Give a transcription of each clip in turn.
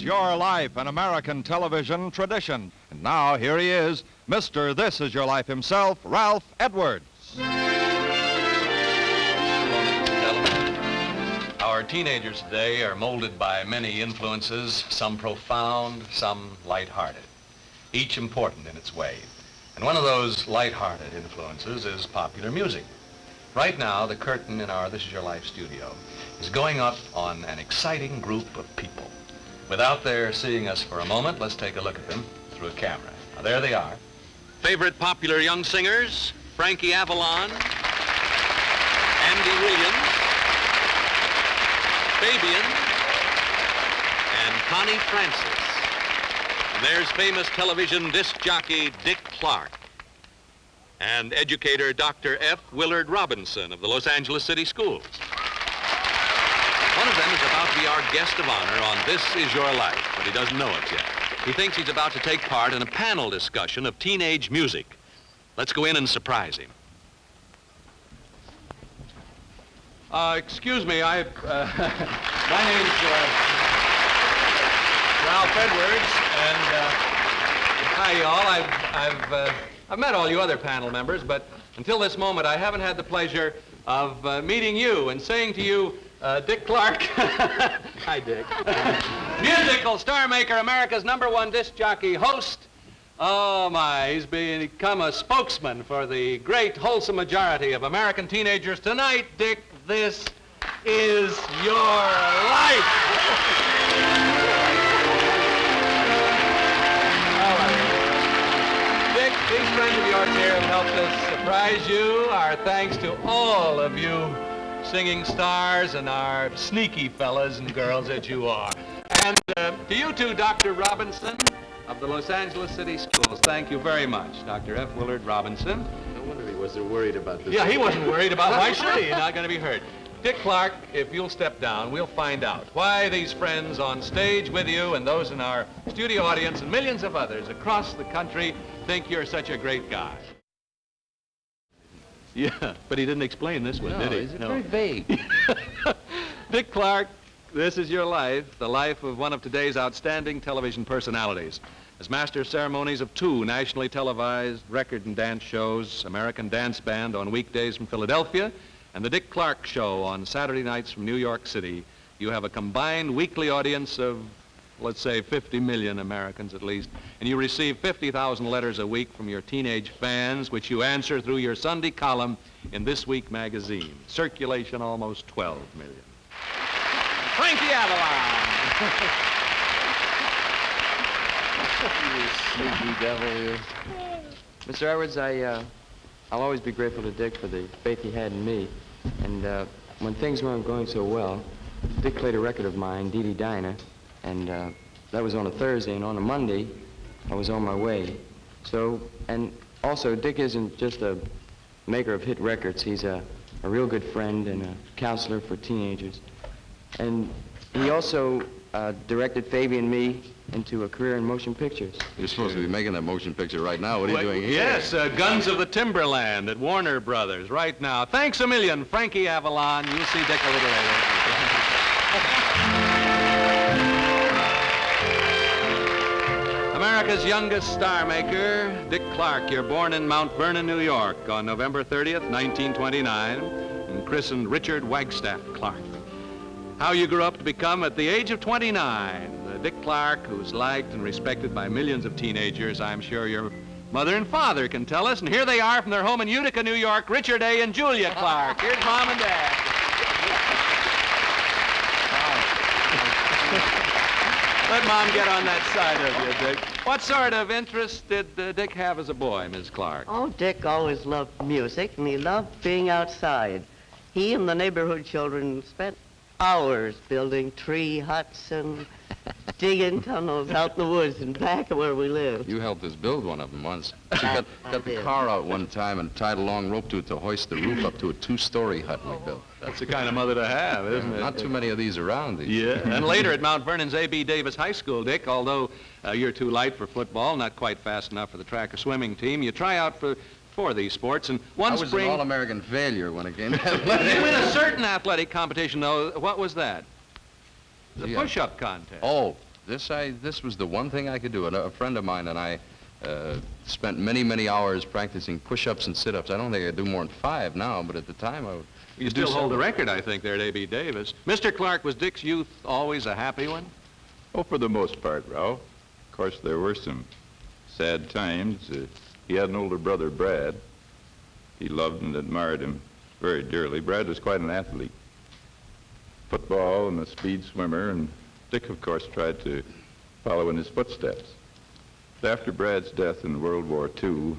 is Your Life, an American television tradition. And now, here he is, Mr. This Is Your Life himself, Ralph Edwards. Our teenagers today are molded by many influences, some profound, some lighthearted, each important in its way. And one of those lighthearted influences is popular music. Right now, the curtain in our This Is Your Life studio is going up on an exciting group of people. Without their seeing us for a moment, let's take a look at them through a camera. Now, there they are. Favorite popular young singers, Frankie Avalon, Andy Williams, Fabian, and Connie Francis. And there's famous television disc jockey Dick Clark and educator Dr. F. Willard Robinson of the Los Angeles City Schools. One of them is about to be our guest of honor on This Is Your Life, but he doesn't know it yet. He thinks he's about to take part in a panel discussion of teenage music. Let's go in and surprise him. Excuse me, my name's Ralph Edwards, and hi, y'all. I've met all you other panel members, but until this moment, I haven't had the pleasure of meeting you and saying to you, Dick Clark. Hi, Dick. Musical star maker, America's #1 disc jockey, host. Oh, my, he's become a spokesman for the great, wholesome majority of American teenagers. Tonight, Dick, this is your life. All right. Dick, these friends of yours here have helped us surprise you. Our thanks to all of you singing stars and our sneaky fellas and girls that you are. And to you too, Dr. Robinson of the Los Angeles City Schools, thank you very much. Dr. F. Willard Robinson. No wonder he wasn't worried about this. Yeah, he wasn't worried about why should he? You're not going to be hurt. Dick Clark, if you'll step down, we'll find out why these friends on stage with you and those in our studio audience and millions of others across the country think you're such a great guy. Yeah, but he didn't explain this one, did he? He's very vague. Dick Clark, this is your life, the life of one of today's outstanding television personalities. As master of ceremonies of 2 nationally televised record and dance shows, American Dance Band on weekdays from Philadelphia, and the Dick Clark Show on Saturday nights from New York City, you have a combined weekly audience of, let's say, 50 million Americans at least, and you receive 50,000 letters a week from your teenage fans, which you answer through your Sunday column in This Week magazine. Circulation almost 12 million. Frankie Avalon. You sneaky devil, you. Mr. Edwards, I'll always be grateful to Dick for the faith he had in me. And when things weren't going so well, Dick played a record of mine, Dee Dee Dinah, and that was on a Thursday, and on a Monday, I was on my way. So, and also, Dick isn't just a maker of hit records. He's a real good friend and a counselor for teenagers. And he also directed Fabian and me into a career in motion pictures. You're supposed to be making that motion picture right now. What are you doing here? Yes, Guns of the Timberland at Warner Brothers right now. Thanks a million, Frankie Avalon. You'll see Dick a little later. America's youngest star maker, Dick Clark. You're born in Mount Vernon, New York on November 30th, 1929, and christened Richard Wagstaff Clark. How you grew up to become, at the age of 29, the Dick Clark who's liked and respected by millions of teenagers. I'm sure your mother and father can tell us. And here they are from their home in Utica, New York, Richard A. and Julia Clark. Here's Mom and Dad. Let Mom get on that side of you, Dick. What sort of interest did Dick have as a boy, Ms. Clark? Oh, Dick always loved music, and he loved being outside. He and the neighborhood children spent hours building tree huts and digging tunnels out in the woods and back of where we lived. You helped us build one of them once. She got the car out one time and tied a long rope to it to hoist the roof up to a 2-story hut we built. That's the kind of mother to have, isn't it? Not too many of these around. Yeah, and later at Mount Vernon's A.B. Davis High School, Dick, although you're too light for football, not quite fast enough for the track or swimming team, you try out for these sports, and one spring... I was an all-American failure when it came to athletics. You win a certain athletic competition, though. What was that? The push-up contest. Oh, This was the one thing I could do. A friend of mine and I spent many, many hours practicing push-ups and sit-ups. I don't think I could do more than 5 now, but at the time I would. You still hold the record, I think, there at A.B. Davis. Mr. Clark, was Dick's youth always a happy one? Oh, for the most part, Ralph. Of course, there were some sad times. He had an older brother, Brad. He loved and admired him very dearly. Brad was quite an athlete. Football and a speed swimmer, and Dick, of course, tried to follow in his footsteps. But after Brad's death in World War II,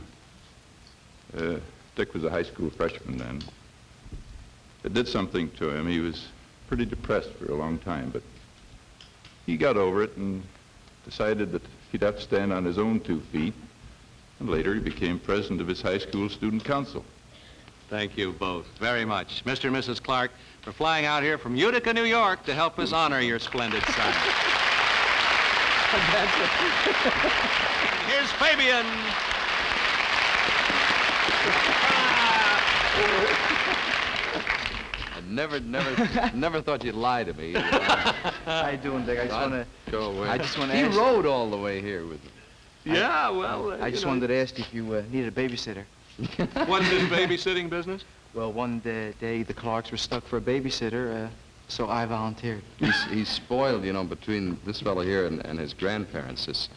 Dick was a high school freshman then. It did something to him. He was pretty depressed for a long time, but he got over it and decided that he'd have to stand on his own 2 feet. And later he became president of his high school student council. Thank you both very much, Mr. and Mrs. Clark, for flying out here from Utica, New York, to help us honor your splendid son. Here's Fabian. I never thought you'd lie to me. How you doing, Dick? Go away. I just wanna He ask- rode all the way here with me. Yeah, well, I just wanted to ask if you needed a babysitter. What's this babysitting business? Well, one day the Clarks were stuck for a babysitter, so I volunteered. He's spoiled, you know, between this fellow here and his grandparents.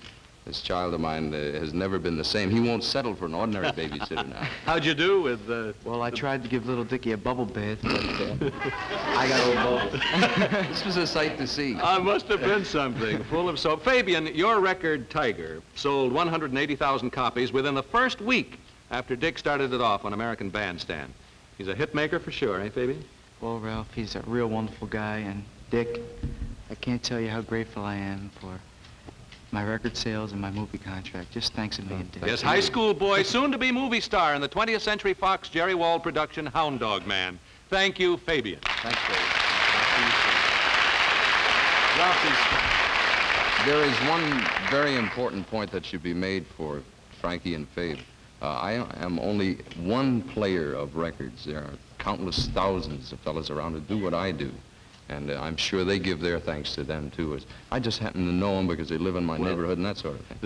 This child of mine has never been the same. He won't settle for an ordinary babysitter now. How'd you do with Well, I tried to give little Dickie a bubble bath, but I got overboard. This was a sight to see. I must have been something, full of soap. Fabian, your record, Tiger, sold 180,000 copies within the first week after Dick started it off on American Bandstand. He's a hit maker for sure, eh, Fabian? Well, Ralph, he's a real wonderful guy, and Dick, I can't tell you how grateful I am for my record sales and my movie contract. Just thanks a million, Dick. Yes, high school boy, soon to be movie star in the 20th Century Fox Jerry Wald production Hound Dog Man. Thank you, Fabian. Thanks, Dave. There is one very important point that should be made for Frankie and Fabe. I am only one player of records. There are countless thousands of fellas around who do what I do. And I'm sure they give their thanks to them, too. I just happen to know them because they live in my neighborhood and that sort of thing.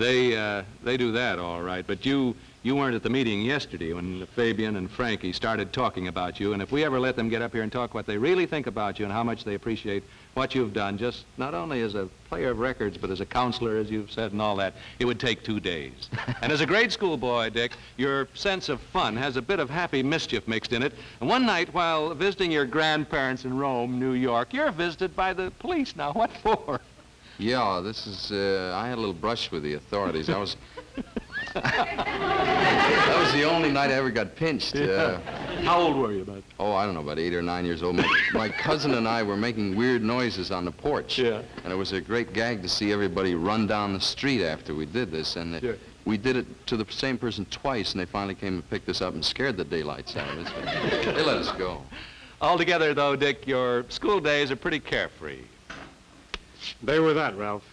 They do that, all right. But you weren't at the meeting yesterday when Fabian and Frankie started talking about you. And if we ever let them get up here and talk what they really think about you and how much they appreciate what you've done, just not only as a player of records, but as a counselor, as you've said, and all that, it would take 2 days. And as a grade school boy, Dick, your sense of fun has a bit of happy mischief mixed in it. And one night, while visiting your grandparents in Rome, New York, you're visited by the police. Now, what for? Yeah, this is, I had a little brush with the authorities. That was the only night I ever got pinched. How old were you, about? Oh, I don't know, about 8 or 9 years old. My cousin and I were making weird noises on the porch. Yeah. And it was a great gag to see everybody run down the street after we did this. And Sure. we did it to the same person twice, and they finally came and picked us up and scared the daylights out of us. They let us go. Altogether, though, Dick, your school days are pretty carefree. They were that, Ralph.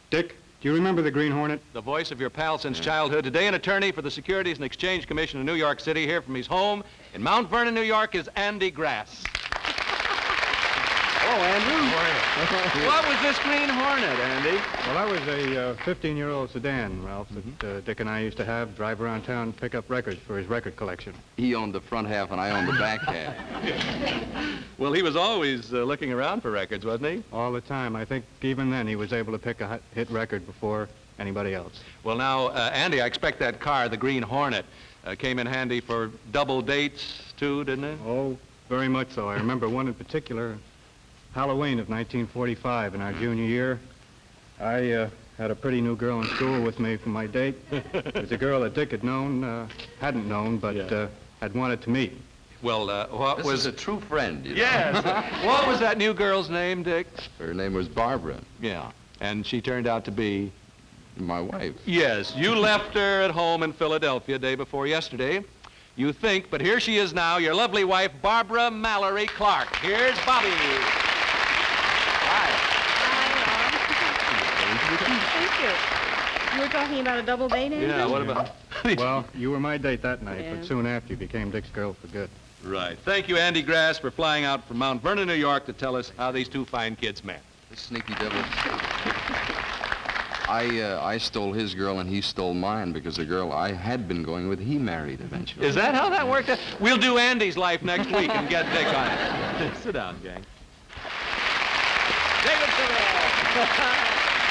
Dick, do you remember the Green Hornet? The voice of your pal since childhood. Today, an attorney for the Securities and Exchange Commission in New York City, here from his home in Mount Vernon, New York, is Andy Grass. Oh, Andrew. What was this Green Hornet, Andy? Well, that was a 15-year-old sedan, Ralph, that Dick and I used to have drive around town, pick up records for his record collection. He owned the front half, and I owned the back half. Well, he was always looking around for records, wasn't he? All the time. I think even then he was able to pick a hit record before anybody else. Well, now, Andy, I expect that car, the Green Hornet, came in handy for double dates, too, didn't it? Oh, very much so. I remember one in particular, Halloween of 1945, in our junior year. I had a pretty new girl in school with me for my date. It was a girl that Dick hadn't known, but had wanted to meet. Well, what This was... is a true friend, you know. Yes. What was that new girl's name, Dick? Her name was Barbara, Yeah. And she turned out to be... my wife. Yes, you left her at home in Philadelphia day before yesterday. You think, but here she is now, your lovely wife, Barbara Mallory Clark. Here's Bobby. Thank you. You were talking about a double date, Andrew? Yeah, what about... Well, you were my date that night, Yeah. but soon after you became Dick's girl for good. Right. Thank you, Andy Grass, for flying out from Mount Vernon, New York, to tell us how these two fine kids met. This sneaky devil. I stole his girl and he stole mine because the girl I had been going with, he married eventually. Is that how that worked out? We'll do Andy's life next week and get Dick on it. Sit down, gang. David Seville.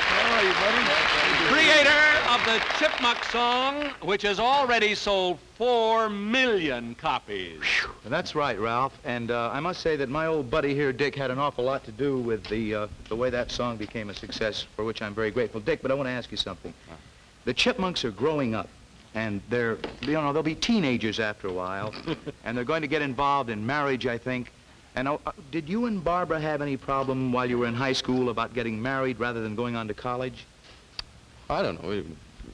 How are you, buddy? Creator of the Chipmunk song, which has already sold 4 million copies. That's right, Ralph. And I must say that my old buddy here, Dick, had an awful lot to do with the way that song became a success, for which I'm very grateful. Dick, but I want to ask you something. The Chipmunks are growing up, and they'll be teenagers after a while, and they're going to get involved in marriage, I think. And did you and Barbara have any problem while you were in high school about getting married rather than going on to college? I don't know.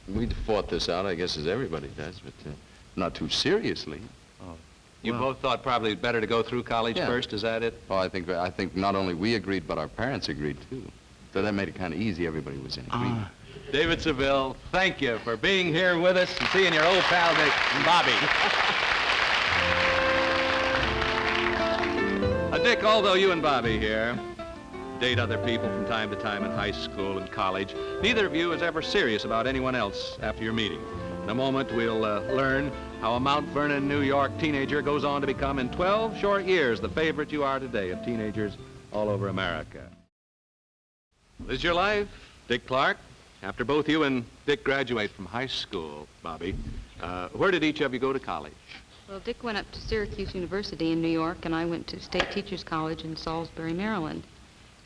We fought this out, I guess, as everybody does, but not too seriously. You both thought probably better to go through college first, is that it? Oh, I think not only we agreed, but our parents agreed, too. So that made it kind of easy. Everybody was in agreement. David Seville, thank you for being here with us and seeing your old pal, Bobby. Dick, although you and Bobby here date other people from time to time in high school and college, neither of you is ever serious about anyone else after your meeting. In a moment, we'll learn how a Mount Vernon, New York teenager goes on to become, in 12 short years, the favorite you are today of teenagers all over America. This is your life, Dick Clark. After both you and Dick graduate from high school, Bobby, where did each of you go to college? Well, Dick went up to Syracuse University in New York, and I went to State Teachers College in Salisbury, Maryland.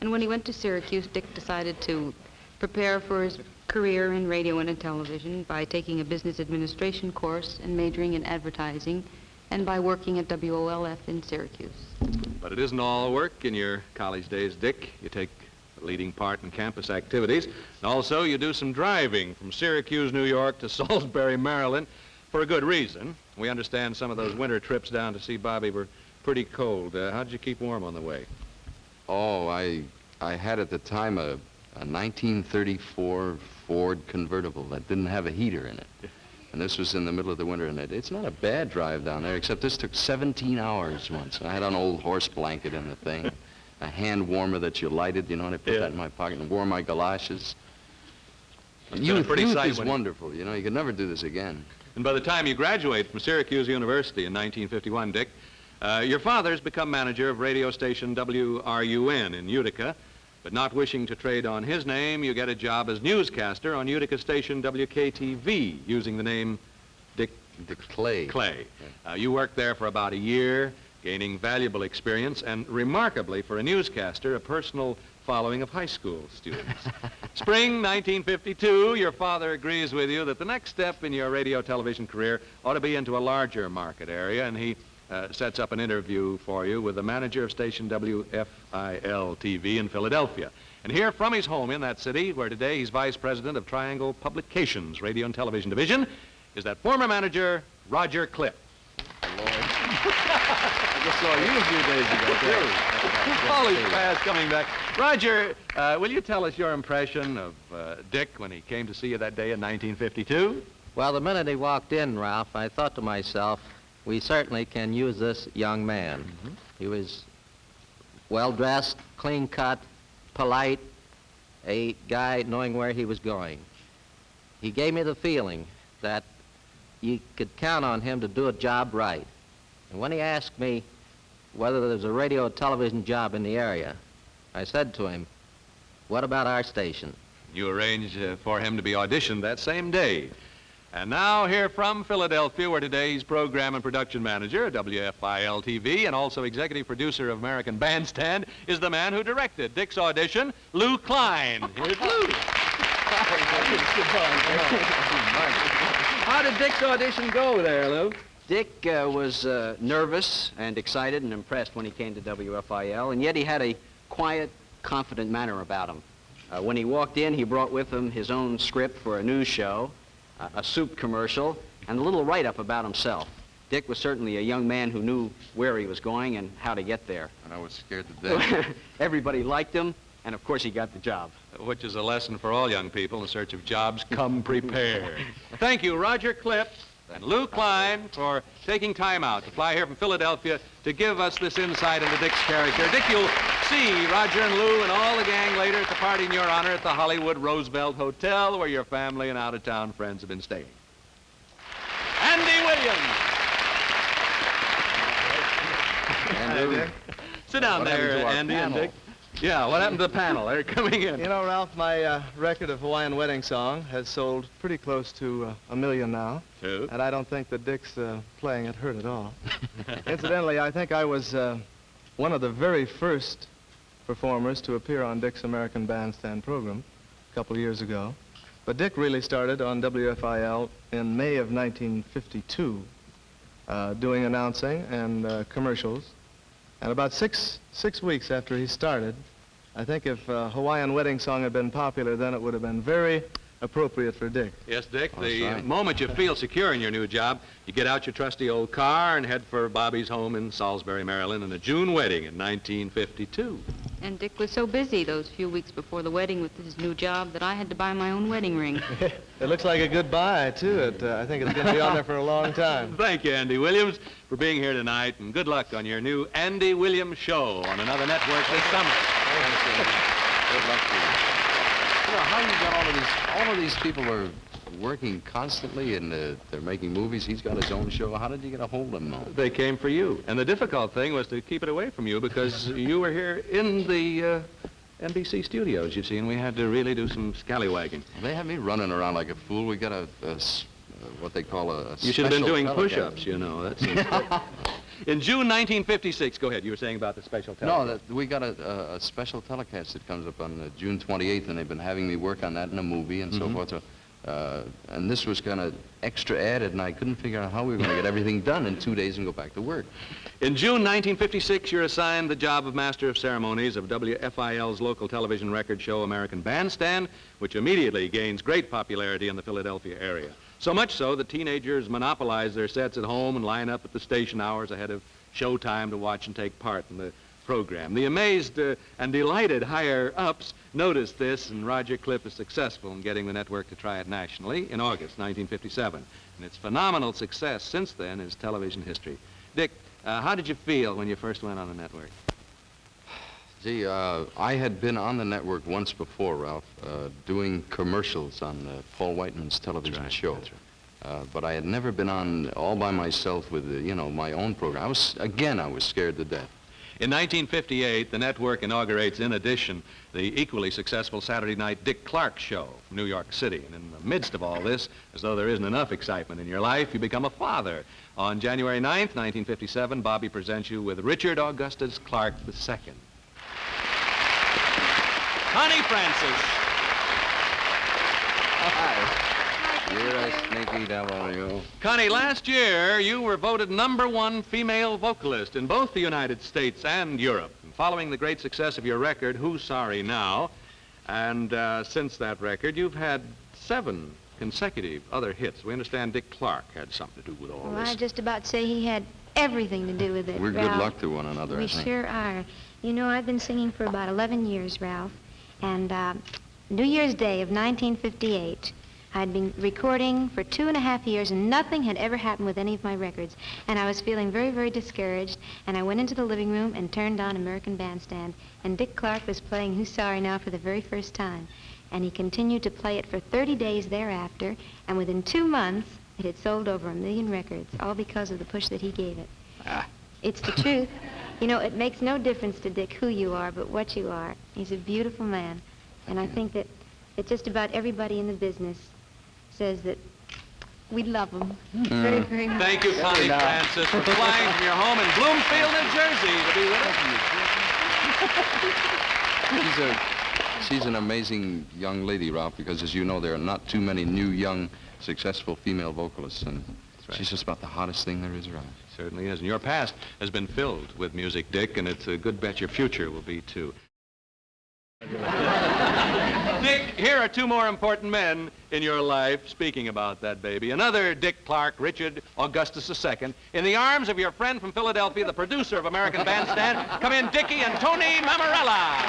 And when he went to Syracuse, Dick decided to prepare for his career in radio and in television by taking a business administration course and majoring in advertising, and by working at WOLF in Syracuse. But it isn't all work in your college days, Dick. You take a leading part in campus activities, and also you do some driving from Syracuse, New York to Salisbury, Maryland, for a good reason. We understand some of those winter trips down to see Bobby were pretty cold. How did you keep warm on the way? Oh, I had at the time a 1934 Ford convertible that didn't have a heater in it. And this was in the middle of the winter, and it's not a bad drive down there, except this took 17 hours once. I had an old horse blanket in the thing, a hand warmer that you lighted, and I put that in my pocket and wore my galoshes. Youth is wonderful, you could never do this again. And by the time you graduate from Syracuse University in 1951, Dick, your father's become manager of radio station WRUN in Utica, but not wishing to trade on his name, you get a job as newscaster on Utica station WKTV, using the name Dick Clay. You worked there for about a year, gaining valuable experience, and remarkably for a newscaster, a personal following of high school students. Spring 1952, your father agrees with you that the next step in your radio television career ought to be into a larger market area, and he sets up an interview for you with the manager of station WFIL-TV in Philadelphia. And here from his home in that city, where today he's vice president of Triangle Publications Radio and Television Division, is that former manager, Roger Cliff. I just saw you a few days ago. Always fast coming back. Roger, will you tell us your impression of Dick when he came to see you that day in 1952? Well, the minute he walked in, Ralph, I thought to myself, we certainly can use this young man. Mm-hmm. He was well-dressed, clean-cut, polite, a guy knowing where he was going. He gave me the feeling that you could count on him to do a job right. And when he asked me whether there was a radio or television job in the area, I said to him, what about our station? You arranged for him to be auditioned that same day. And now here from Philadelphia, where today he's program and production manager at WFIL-TV and also executive producer of American Bandstand, is the man who directed Dick's audition, Lou Klein. Here's Lou. How did Dick's audition go there, Lou? Dick was nervous and excited and impressed when he came to WFIL, and yet he had a quiet, confident manner about him. When he walked in, he brought with him his own script for a news show, a soup commercial, and a little write-up about himself. Dick was certainly a young man who knew where he was going and how to get there. And I was scared to death. Everybody liked him, and of course he got the job. Which is a lesson for all young people in search of jobs. Come prepared. Thank you, Roger Cliff and Lou Klein, for taking time out to fly here from Philadelphia to give us this insight into Dick's character. Dick, you'll see Roger and Lou and all the gang later at the party in your honor at the Hollywood Roosevelt Hotel, where your family and out-of-town friends have been staying. Andy Williams. Andrew, Sit down what happened there, to our Andy and panel? Dick. Yeah, what happened to the panel? They're coming in. You know, Ralph, my record of Hawaiian Wedding Song has sold pretty close to 1 million now. Two. And I don't think that Dick's playing it hurt at all. Incidentally, I think I was one of the very first performers to appear on Dick's American Bandstand program a couple of years ago. But Dick really started on WFIL in May of 1952, doing announcing and commercials. And about six weeks after he started, I think if Hawaiian Wedding Song had been popular, then it would have been very appropriate for Dick. Yes, Dick, That's the right. moment you feel secure in your new job, you get out your trusty old car and head for Bobby's home in Salisbury, Maryland, and a June wedding in 1952. And Dick was so busy those few weeks before the wedding with his new job that I had to buy my own wedding ring. It looks like a goodbye, too. I think it's going to be on there for a long time. Thank you, Andy Williams, for being here tonight, and good luck on your new Andy Williams show on another network this summer. good luck to you. You know, how you got all of these people are working constantly and they're making movies. He's got his own show. How did you get a hold of them, though? They came for you, and the difficult thing was to keep it away from you because you were here in the NBC studios, you see, and we had to really do some scallywagging. They had me running around like a fool. We got what they call a You should have been special doing telecast. push-ups, you know. That seems good. In June 1956, go ahead, you were saying about the special telecast. No, we got a special telecast that comes up on June 28th, and they've been having me work on that in a movie and so forth. So, and this was kind of extra added, and I couldn't figure out how we were going to get everything done in 2 days and go back to work. In June 1956, you're assigned the job of Master of Ceremonies of WFIL's local television record show, American Bandstand, which immediately gains great popularity in the Philadelphia area. So much so that teenagers monopolize their sets at home and line up at the station hours ahead of showtime to watch and take part in the program. The amazed and delighted higher-ups noticed this, and Roger Cliff is successful in getting the network to try it nationally in August 1957. And its phenomenal success since then is television history. Dick, how did you feel when you first went on the network? Gee, I had been on the network once before, Ralph, doing commercials on Paul Whiteman's television show. That's right. But I had never been on all by myself with, you know, my own program. I was scared to death. In 1958, the network inaugurates, in addition, the equally successful Saturday night Dick Clark show from New York City. And in the midst of all this, as though there isn't enough excitement in your life, you become a father. On January 9th, 1957, Bobby presents you with Richard Augustus Clark II. Connie Francis. Hi. You're a sneaky devil, you. Connie, last year you were voted #1 female vocalist in both the United States and Europe. And following the great success of your record, Who's Sorry Now? And since that record, you've had 7 consecutive other hits. We understand Dick Clark had something to do with all Well, this. I just about say he had everything to do with it, We're Ralph. good luck to one another, We I think. sure are. You know, I've been singing for about 11 years, Ralph. And New Year's Day of 1958, I'd been recording for 2.5 years, and nothing had ever happened with any of my records. And I was feeling very, very discouraged. And I went into the living room and turned on American Bandstand. And Dick Clark was playing Who's Sorry Now for the very first time. And he continued to play it for 30 days thereafter. And within 2 months, it had sold over 1 million records, all because of the push that he gave it. It's the truth. You know, it makes no difference to Dick who you are, but what you are. He's a beautiful man. And I think that just about everybody in the business says that we love him very, very much. Thank you, Connie Francis, for flying from your home in Bloomfield, New Jersey to be with us. She's an amazing young lady, Ralph, because as you know, there are not too many new, young, successful female vocalists, and she's just about the hottest thing there is around. Certainly is. And your past has been filled with music, Dick, and it's a good bet your future will be, too. Dick, here are 2 more important men in your life speaking about that baby. Another Dick Clark, Richard Augustus II. In the arms of your friend from Philadelphia, the producer of American Bandstand, come in Dickie and Tony Mamarella.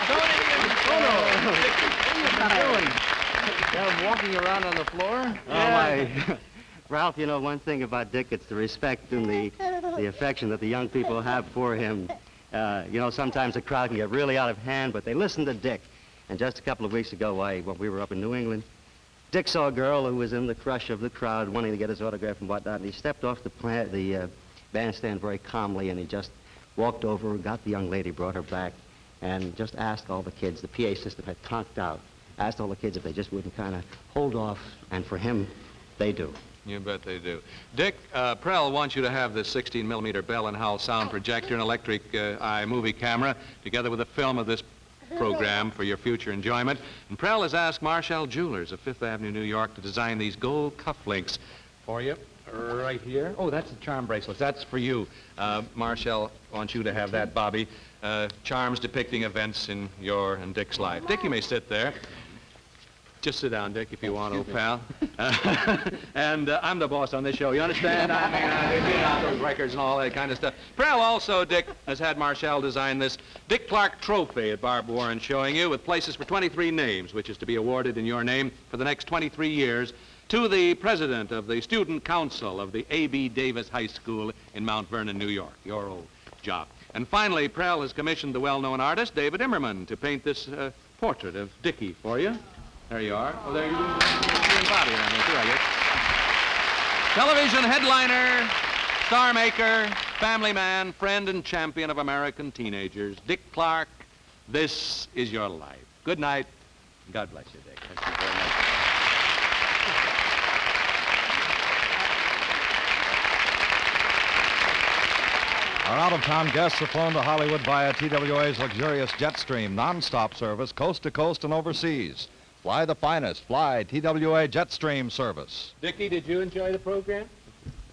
Tony and Tono. What are you doing? Yeah, walking around on the floor? Oh, my. Ralph, you know, one thing about Dick, it's the respect and the affection that the young people have for him. You know, sometimes the crowd can get really out of hand, but they listen to Dick. And just a couple of weeks ago, when we were up in New England, Dick saw a girl who was in the crush of the crowd, wanting to get his autograph and whatnot, and he stepped off the bandstand very calmly, and he just walked over, got the young lady, brought her back, and just asked all the kids. The PA system had conked out. Asked all the kids if they just wouldn't kind of hold off, and for him, they do. You bet they do. Dick, Prell wants you to have this 16-millimeter Bell & Howell sound projector and electric eye movie camera, together with a film of this program for your future enjoyment. And Prell has asked Marshall Jewelers of Fifth Avenue, New York, to design these gold cufflinks for you right here. Oh, that's the charm bracelets. That's for you. Marshall wants you to have that, Bobby. Charms depicting events in your and Dick's life. Dick, you may sit there. Just sit down, Dick, if you want, old pal. And I'm the boss on this show, you understand? I mean, you know, those records and all that kind of stuff. Prell also, Dick, has had Marshall design this Dick Clark Trophy at Barb Warren showing you, with places for 23 names, which is to be awarded in your name for the next 23 years to the president of the Student Council of the A.B. Davis High School in Mount Vernon, New York, your old job. And finally, Prell has commissioned the well-known artist, David Immerman, to paint this portrait of Dickie for you. There you are. Oh, there you are. Body on there, too, I guess. Television headliner, star maker, family man, friend and champion of American teenagers, Dick Clark, this is your life. Good night. God bless you, Dick. Thank you very much. Our out-of-town guests are flown to Hollywood via TWA's luxurious Jetstream non-stop service, coast to coast and overseas. Fly the finest. Fly TWA Jetstream service. Dickie, did you enjoy the program?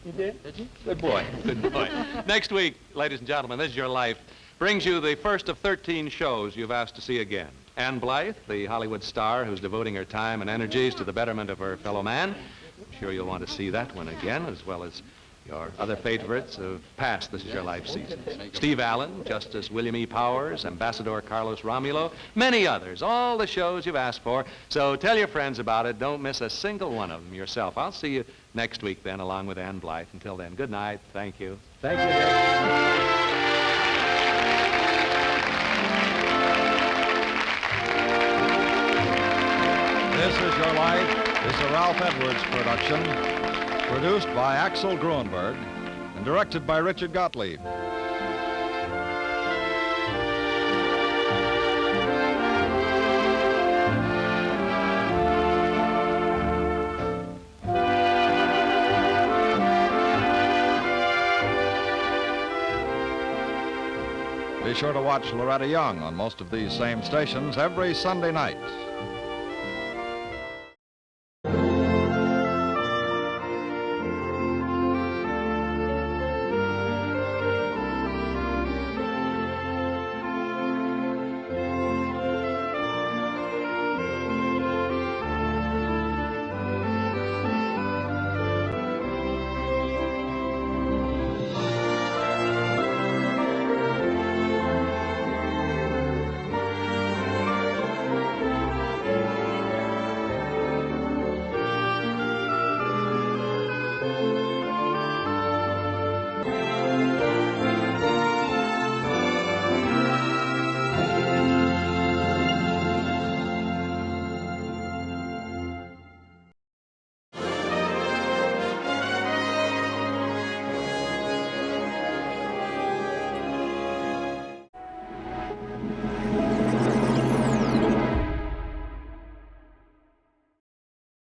You did? Did you? Good boy. Good boy. Next week, ladies and gentlemen, This Is Your Life brings you the first of 13 shows you've asked to see again. Ann Blythe, the Hollywood star who's devoting her time and energies to the betterment of her fellow man. I'm sure you'll want to see that one again, as well as your other favorites of past This Is Your Life seasons. Steve Allen, Justice William E. Powers, Ambassador Carlos Romulo, many others, all the shows you've asked for. So tell your friends about it. Don't miss a single one of them yourself. I'll see you next week then, along with Ann Blythe. Until then, good night. Thank you. Thank you, Dick. This Is Your Life is a Ralph Edwards production, produced by Axel Gruenberg and directed by Richard Gottlieb. Be sure to watch Loretta Young on most of these same stations every Sunday night.